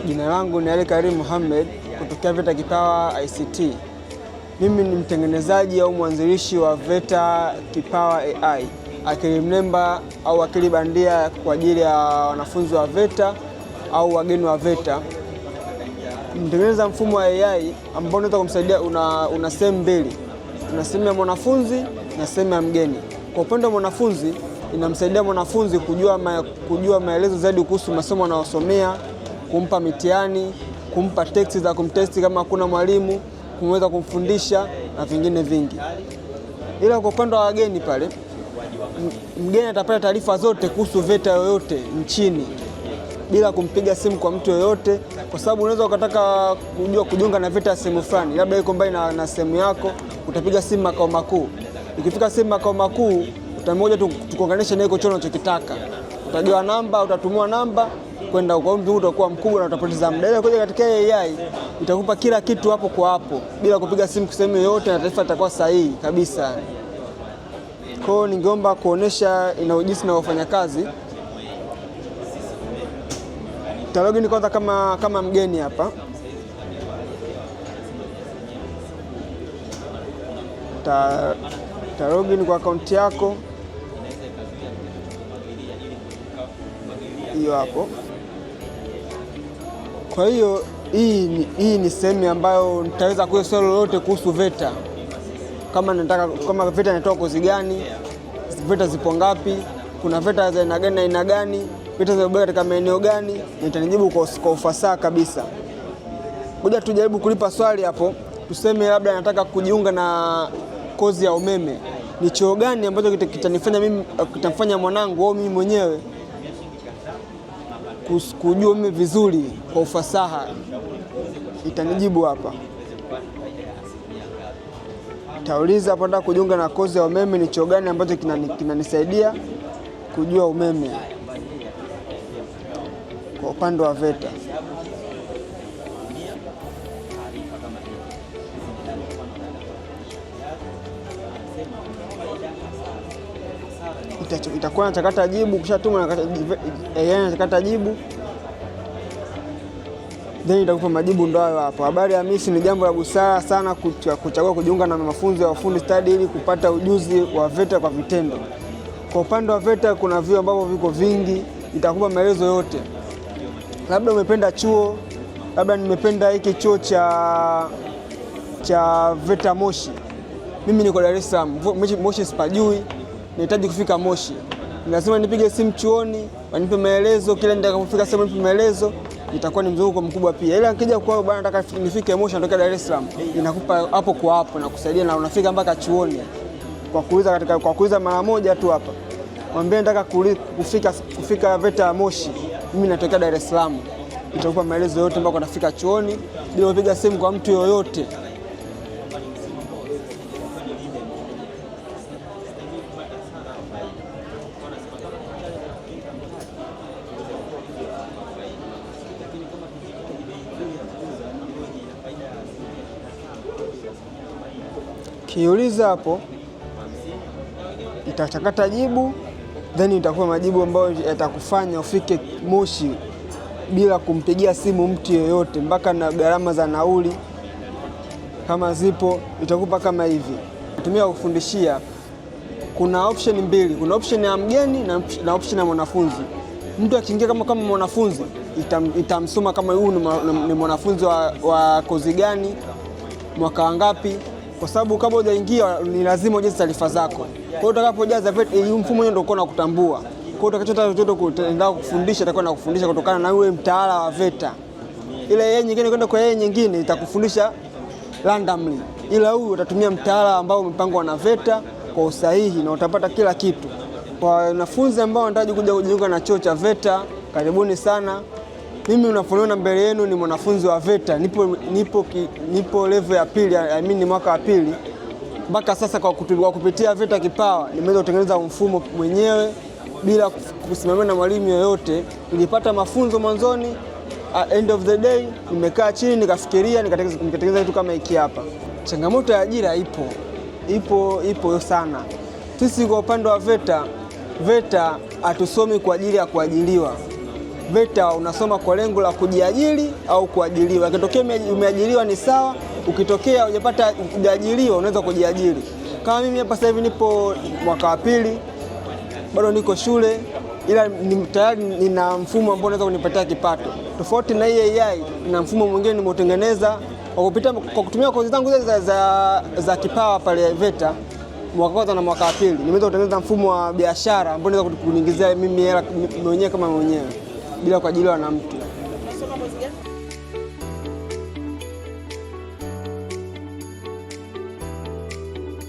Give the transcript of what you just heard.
Jina langu ni Ali Karim Mohamed kutokea VETA Kipawa ICT. Mimi ni mtengenezaji au mwanzilishi wa VETA Kipawa AI, akili mnemba au akili bandia kwa ajili ya wanafunzi wa VETA au wageni wa VETA. Mtengeneza mfumo wa AI ambao unaweza kumsaidia, una sehemu mbili. Una sehemu ya mwanafunzi na sehemu ya mgeni. Kwa upande wa mwanafunzi, inamsaidia mwanafunzi kujua maelezo zaidi kuhusu masomo anayosomea, kumpa mitihani, kumpa teksti za kumtesti kama hakuna mwalimu, kumweza kumfundisha na vingine vingi. Ila kwa upande wa wageni pale, mgeni atapata taarifa zote kuhusu VETA yoyote nchini bila kumpiga simu kwa mtu yoyote, kwa sababu unaweza ukataka kujiunga na VETA sehemu fulani, labda iko mbali na sehemu yako, utapiga simu makao makuu. Ukifika simu makao makuu, utamoja tukuunganisha na iko chochote unachokitaka. Utajua namba, utatumua namba kwenda kwa mtu, utakuwa mkubwa na utapoteza muda. Ile kuja katika AI itakupa kila kitu hapo kwa hapo bila kupiga simu sehemu yoyote, na taarifa itakuwa sahihi kabisa. Kwa hiyo ningeomba kuonesha jinsi inavyofanya kazi. Login kwanza kama mgeni hapa. Login kwa akaunti yako hiyo hapo. Kwa hiyo hii ni sehemu ambayo nitaweza kuuliza swali lolote kuhusu VETA. Kama VETA inatoa kozi gani, VETA zipo ngapi, kuna VETA za aina gani na aina gani, VETA zimebaki katika maeneo gani, nitanijibu kwa ufasaha kabisa. Ngoja tujaribu kulipa swali hapo. Tuseme labda nataka kujiunga na kozi ya umeme. Ni chuo gani ambacho kitamfanya mwanangu au mimi mwenyewe kujua mimi vizuri kwa ufasaha? Itanijibu hapa. Tauliza hapo, nataka kujiunga na kozi ya umeme, ni chuo gani ambacho kinanisaidia kujua umeme kwa upande wa VETA. Itakuwa na chakata jibu, kishatuma na chakata jibu, then itakupa majibu ndo hayo hapo. Habari ya misi, ni jambo la busara sana kuchagua kujiunga na mafunzo ya ufundi stadi ili kupata ujuzi wa VETA kwa vitendo. Kwa upande wa VETA kuna vyuo ambavyo viko vingi, itakupa maelezo yote. Labda umependa chuo, labda nimependa hiki chuo cha VETA Moshi. Mimi niko Dar es Salaam, Moshi sipajui, nahitaji kufika Moshi. Lazima nipige simu chuoni, wanipe maelezo, kila nitakapofika sehemu nipe maelezo, itakuwa ni mzunguko mkubwa pia. Ila nikija kwa bwana nataka nifike Moshi natoka Dar es Salaam, inakupa hapo kwa hapo na kusaidia na unafika mpaka chuoni. Kwa kuuliza mara moja tu hapa. Mwambie nataka kufika VETA Moshi, mimi natokea Dar es Salaam. Itakupa maelezo yote mpaka unafika chuoni bila kupiga simu kwa mtu yoyote. Kiuliza hapo, itachakata jibu, then itakuwa majibu ambayo yatakufanya ufike Moshi bila kumpigia simu mtu yeyote, mpaka na gharama za nauli kama zipo itakupa kama hivi. Tumia kufundishia, kuna option mbili, kuna option ya mgeni na option ya mwanafunzi. Mtu akiingia kama mwanafunzi itamsoma kama huyu ni mwanafunzi wa kozi gani, mwaka wangapi, kwa sababu kabla hujaingia ni lazima ujaze taarifa zako. Kwa hiyo utakapojaza mfumo ndio uko na kutambua. Kwa hiyo utakachotaka chochote kuendelea kufundisha itakuwa na kufundisha kutokana na yule mtaala wa VETA. Ile yeye nyingine kwenda kwa yeye nyingine itakufundisha randomly. Ila huyu utatumia mtaala ambao umepangwa na VETA kwa usahihi na utapata kila kitu. Kwa wanafunzi ambao wanataka kuja kujiunga na chuo cha VETA, karibuni sana. Mimi unafoniona mbele yenu ni mwanafunzi wa VETA, nipo level ya pili, ni mwaka wa pili. Mpaka sasa kwa kupitia VETA Kipawa nimeweza kutengeneza mfumo mwenyewe bila kusimamiwa na mwalimu yoyote. Nilipata mafunzo mwanzoni, end of the day nimekaa chini nikafikiria nikatengeneza kitu kama hiki hapa. Changamoto ya ajira ipo sana. Sisi kwa upande wa VETA hatusomi kwa ajili ya kuajiriwa. VETA unasoma kwa lengo la kujiajiri au kuajiriwa. Ikitokea umeajiriwa ni sawa, ukitokea hujapata kujiajiriwa unaweza kujiajiri. Kama mimi hapa sasa hivi nipo mwaka wa pili, bado niko shule, ila tayari nina mfumo ambao unaweza kunipatia kipato. Tofauti na hii AI, na mfumo mwingine nimeutengeneza kwa kutumia kozi zangu za kipawa pale VETA mwaka kwanza na mwaka wa pili. Nimeweza kutengeneza mfumo wa biashara ambao unaweza kuniingizia mimi hela mwenyewe kama mwenyewe bila kuajiriwa na mtu.